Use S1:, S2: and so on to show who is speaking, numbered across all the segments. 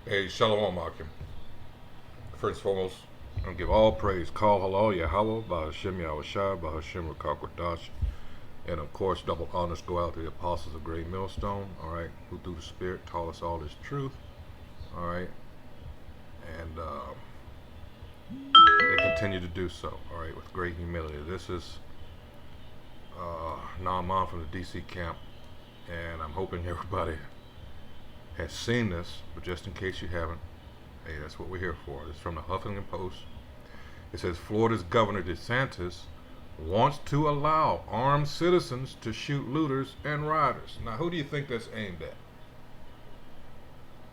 S1: Hey, Shalom Akim. First and foremost, I'm going to give all praise. Call halal Yahweh, Bahashem Yahushua, Bahashem Rakakwadash. And of course, double honors go out to the apostles of Great Millstone, alright, who through the Spirit taught us all this truth, alright, and they continue to do so, alright, with great humility. This is Naaman from the DC camp, and I'm hoping everybody has seen this, but just in case you haven't, hey, that's what we're here for. It's from the Huffington Post. It says Florida's Governor DeSantis wants to allow armed citizens to shoot looters and rioters. Now, who do you think that's aimed at?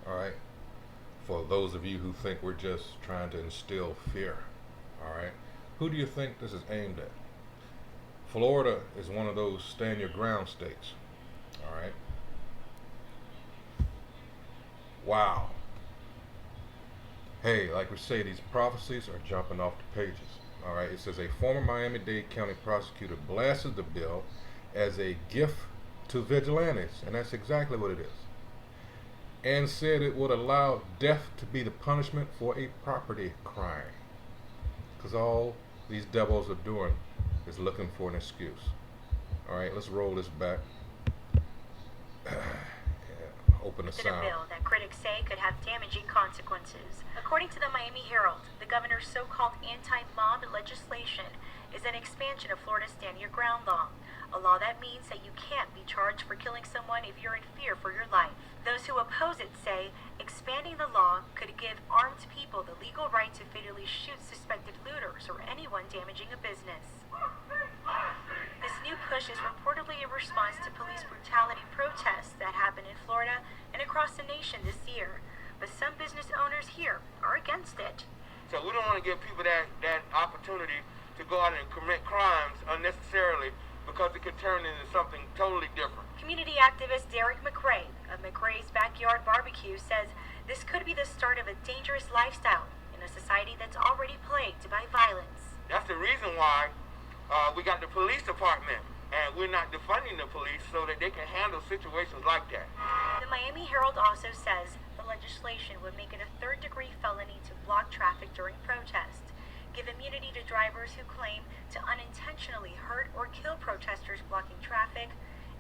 S1: All right. For those of you who think we're just trying to instill fear, all right, who do you think this is aimed at? Florida is one of those stand your ground states, all right. Wow. Hey, like we say, these prophecies are jumping off the pages. All right, it says a former Miami-Dade County prosecutor blasted the bill as a gift to vigilantes, and that's exactly what it is, and said it would allow death to be the punishment for a property crime, because all these devils are doing is looking for an excuse. All right, let's roll this back. Open the sound.
S2: A bill that critics say could have damaging consequences. According to the Miami Herald, the governor's so-called anti-mob legislation is an expansion of Florida's Stand Your Ground law, a law that means that you can't be charged for killing someone if you're in fear for your life. Those who oppose it say expanding the law could give armed people the legal right to fatally shoot suspected looters or anyone damaging a business. This new push is reportedly in response to police brutality protests that happened in Florida and across the nation this year. But some business owners here are against it.
S3: So we don't want to give people that opportunity to go out and commit crimes unnecessarily because it could turn into something totally different.
S2: Community activist Derek McRae of McRae's Backyard Barbecue says this could be the start of a dangerous lifestyle in a society that's already plagued by violence.
S3: That's the reason why we got the police department, and we're not defunding the police so that they can handle situations like that.
S2: The Miami Herald also says the legislation would make it a third-degree felony to block traffic during protests, give immunity to drivers who claim to unintentionally hurt or kill protesters blocking traffic,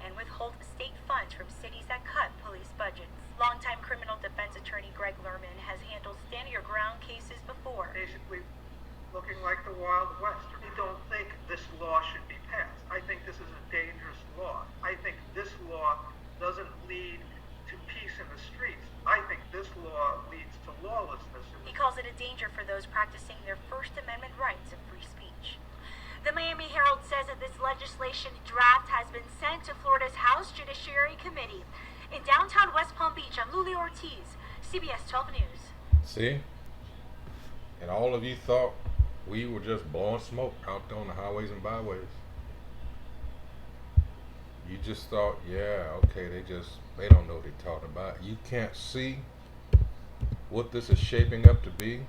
S2: and withhold state funds from cities that cut police budgets. Longtime criminal defense attorney Greg Lerman has handled stand-your-ground cases before.
S4: Basically looking like the Wild West. I don't think this law should be passed. I think this is a dangerous law. I think this law doesn't lead to peace in the streets. I think this law leads to lawlessness.
S2: He calls it a danger for those practicing their First Amendment rights of free speech. The Miami Herald says that this legislation draft has been sent to Florida's House Judiciary Committee. In downtown West Palm Beach, I'm Luli Ortiz, CBS 12 News.
S1: See? And all of you thought we were just blowing smoke out there on the highways and byways. You just thought, yeah, okay, they don't know what they're talking about. You can't see what this is shaping up to be.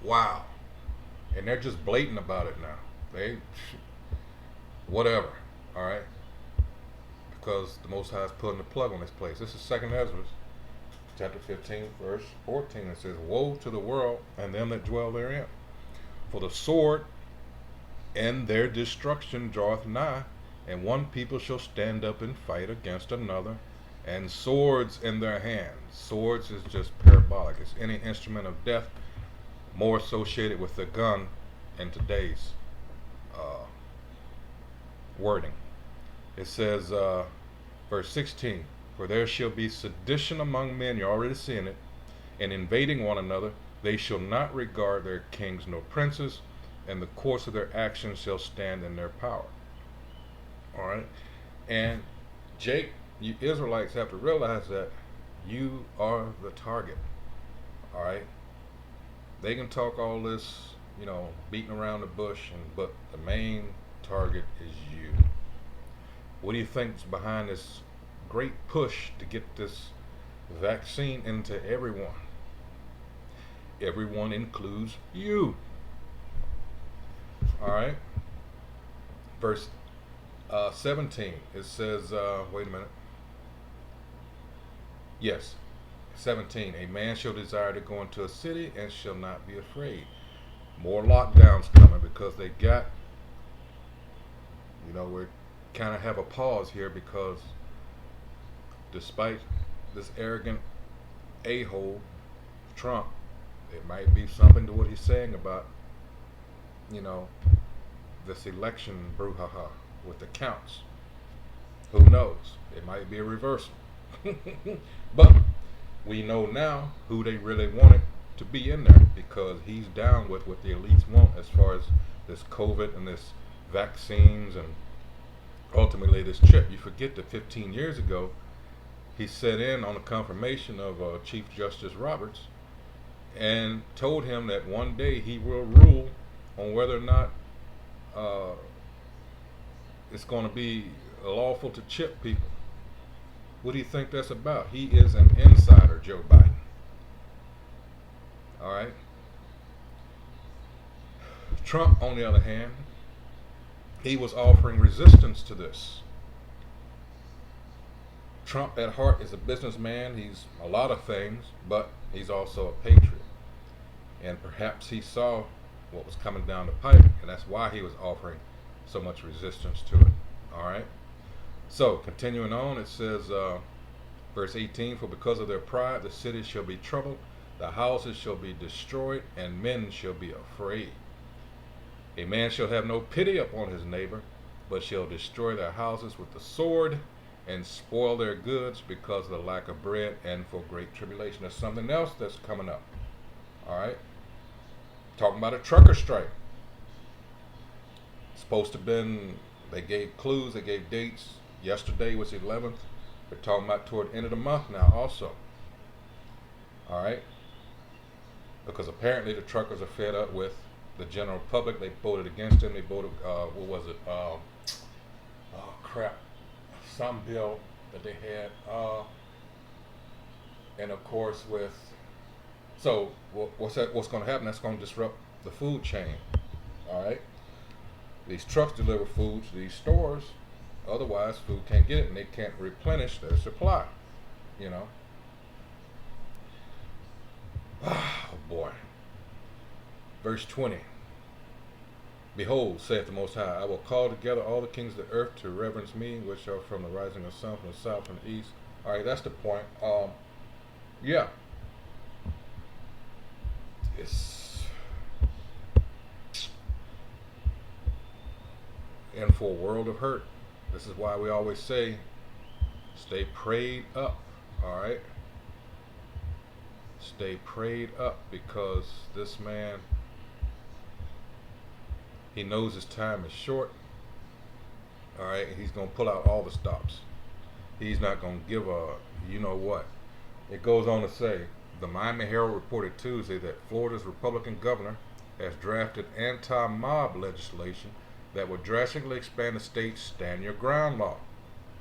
S1: Wow. And they're just blatant about it now. Whatever, all right? Because the Most High is putting the plug on this place. This is 2nd Ezra, chapter 15, verse 14. It says, woe to the world and them that dwell therein. For the sword and their destruction draweth nigh, and one people shall stand up and fight against another, and swords in their hands. Swords is just parabolic. It's any instrument of death, more associated with the gun in today's wording. It says, verse 16, for there shall be sedition among men, you're already seeing it, and invading one another. They shall not regard their kings nor princes, and the course of their actions shall stand in their power. All right? And Jake, you Israelites have to realize that you are the target. All right? They can talk all this, beating around the bush, but the main target is you. What do you think's behind this great push to get this vaccine into everyone? Everyone includes you. All right. Verse 17. It says, wait a minute. Yes. 17. A man shall desire to go into a city and shall not be afraid. More lockdowns coming because they got, we kind of have a pause here because despite this arrogant a-hole, Trump, it might be something to what he's saying about, you know, this election brouhaha with the counts. Who knows? It might be a reversal. But we know now who they really wanted to be in there because he's down with what the elites want as far as this COVID and this vaccines and ultimately this chip. You forget that 15 years ago, he set in on the confirmation of Chief Justice Roberts and told him that one day he will rule on whether or not it's going to be lawful to chip people. What do you think that's about? He is an insider, Joe Biden. All right. Trump, on the other hand, he was offering resistance to this. Trump at heart is a businessman. He's a lot of things, but he's also a patriot. And perhaps he saw what was coming down the pipe, and that's why he was offering so much resistance to it. All right. So, continuing on, it says, verse 18, for because of their pride, the cities shall be troubled, the houses shall be destroyed, and men shall be afraid. A man shall have no pity upon his neighbor, but shall destroy their houses with the sword, and spoil their goods because of the lack of bread and for great tribulation. There's something else that's coming up. All right. Talking about a trucker strike. Supposed to have been, they gave clues, they gave dates. Yesterday was the 11th. They're talking about toward the end of the month now also. All right. Because apparently the truckers are fed up with the general public. They voted against him. They voted, what was it? Some bill that they had. And of course so what's going to happen? That's going to disrupt the food chain. All right. These trucks deliver food to these stores. Otherwise, food can't get it, and they can't replenish their supply. Oh boy. Verse 20. Behold, saith the Most High, I will call together all the kings of the earth to reverence me, which are from the rising of the sun, from the south, from the east. All right, that's the point. Yeah. It's in for a world of hurt. This is why we always say, stay prayed up. All right. Stay prayed up because this man, he knows his time is short. All right. He's going to pull out all the stops. He's not going to give a, you know what. It goes on to say, the Miami Herald reported Tuesday that Florida's Republican governor has drafted anti-mob legislation that would drastically expand the state's stand your ground law,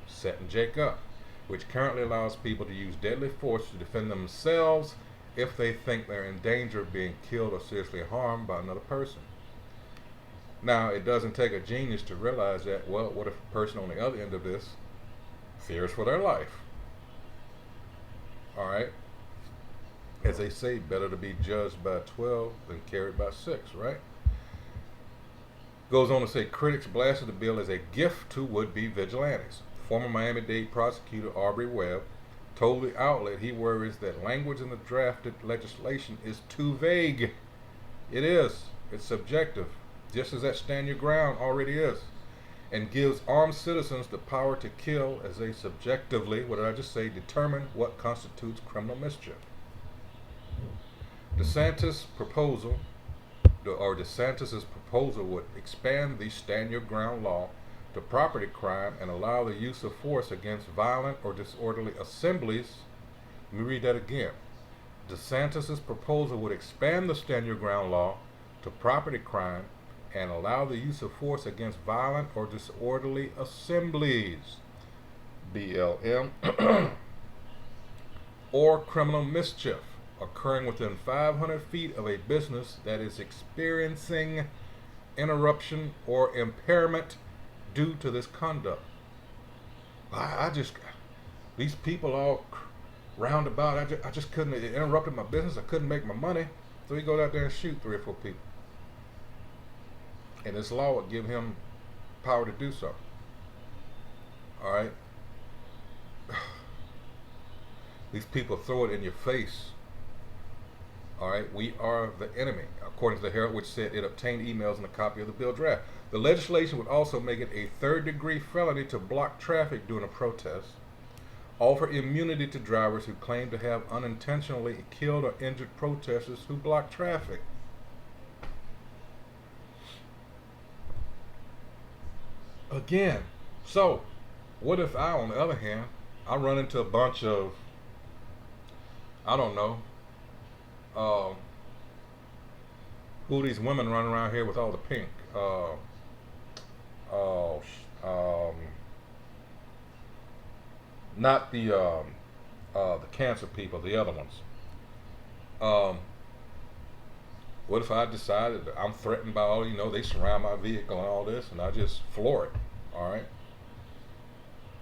S1: setting Jake up, which currently allows people to use deadly force to defend themselves if they think they're in danger of being killed or seriously harmed by another person. Now, it doesn't take a genius to realize that, well, what if a person on the other end of this fears for their life? All right. As they say, better to be judged by 12 than carried by 6, right? Goes on to say, critics blasted the bill as a gift to would-be vigilantes. Former Miami-Dade prosecutor Aubrey Webb told the outlet he worries that language in the drafted legislation is too vague. It is. It's subjective, just as that stand your ground already is, and gives armed citizens the power to kill as they subjectively, what did I just say, determine what constitutes criminal mischief. DeSantis' proposal would expand the stand your ground law to property crime and allow the use of force against violent or disorderly assemblies. Let me read that again. DeSantis' proposal would expand the stand your ground law to property crime and allow the use of force against violent or disorderly assemblies, BLM, or criminal mischief occurring within 500 feet of a business that is experiencing interruption or impairment due to this conduct. These people all roundabout. I just couldn't. It interrupted my business. I couldn't make my money. So he goes out there and shoot 3 or 4 people. And this law would give him power to do so. All right. These people throw it in your face. All right, we are the enemy, according to the Herald, which said it obtained emails and a copy of the bill draft. The legislation would also make it a 3rd-degree felony to block traffic during a protest, offer immunity to drivers who claim to have unintentionally killed or injured protesters who block traffic. Again, so what if I, on the other hand, I run into a bunch of, I don't know, who these women running around here with all the pink? Not the cancer people, the other ones. What if I decided that I'm threatened by all, they surround my vehicle and all this, and I just floor it? All right.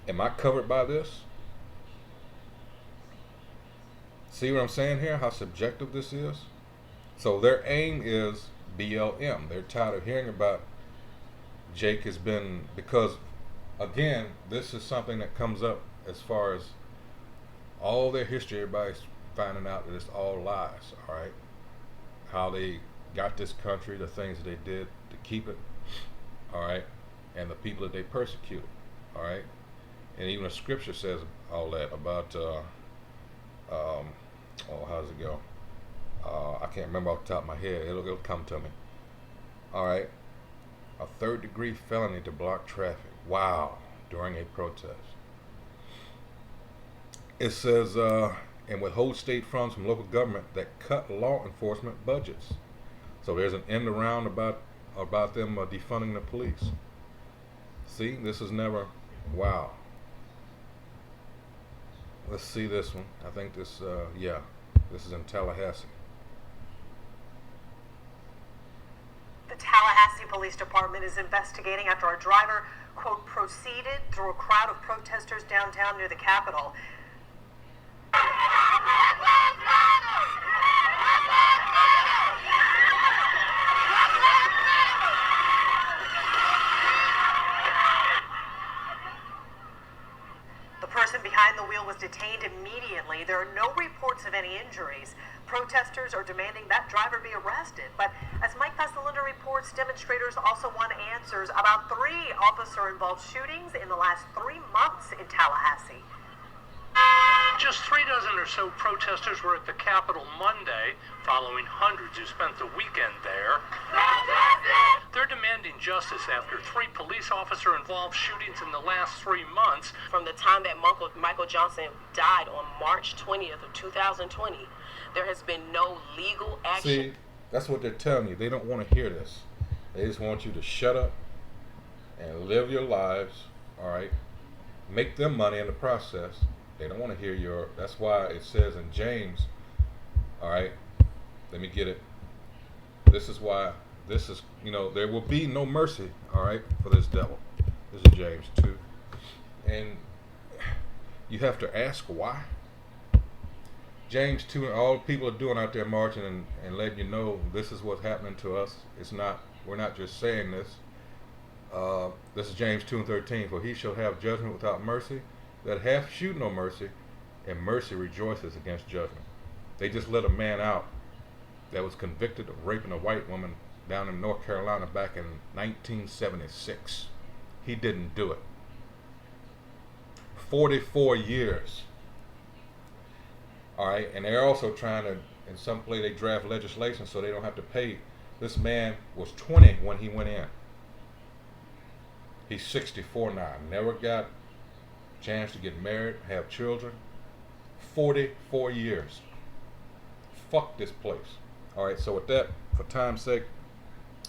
S1: Am I covered by this? See what I'm saying here? How subjective this is? So their aim is BLM. They're tired of hearing about Jake has been, because again, this is something that comes up as far as all their history. Everybody's finding out that it's all lies, all right? How they got this country, the things that they did to keep it, all right? And the people that they persecuted, all right? And even the scripture says all that about, how does it go? I can't remember off the top of my head. It'll come to me. All right. A 3rd-degree felony to block traffic. Wow. During a protest. It says, and withhold state funds from local government that cut law enforcement budgets. So there's an end around about them defunding the police. See, this is never, wow. Let's see this one. I think this, this is in Tallahassee.
S5: The Tallahassee Police Department is investigating after a driver, quote, proceeded through a crowd of protesters downtown near the Capitol. The person behind the wheel was detained immediately. There are no reports of any injuries. Protesters are demanding that driver be arrested. But as Mike Pasalinda reports, demonstrators also want answers about 3 officer-involved shootings in the last 3 months in Tallahassee.
S6: Just 3 dozen or so protesters were at the Capitol Monday, following hundreds who spent the weekend there. They're demanding justice after 3 police officer-involved shootings in the last 3 months.
S7: From the time that Michael Johnson died on March 20th of 2020, there has been no legal action.
S1: See, that's what they're telling you. They don't want to hear this. They just want you to shut up and live your lives, all right? Make them money in the process. They don't want to hear that's why it says in James, all right, let me get it. This is why, there will be no mercy, all right, for this devil. This is James 2. And you have to ask why. James 2, and all people are doing out there marching and letting you know this is what's happening to us. We're not just saying this. This is James 2:13. For he shall have judgment without mercy, that hath shewed no mercy, and mercy rejoices against judgment. They just let a man out that was convicted of raping a white woman down in North Carolina back in 1976. He didn't do it. 44 years. All right, and they're also trying to, in some place they draft legislation so they don't have to pay. This man was 20 when he went in. He's 64 now. Never got a chance to get married, have children. 44 years. Fuck this place. All right, so with that, for time's sake,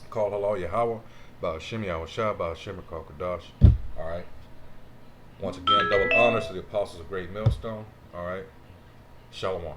S1: call Allah Yahweh, Ba'ashim Yahushua, Ba'ashim Kadash. All right. Once again, double honors to the apostles of Great Millstone. All right. Shalom.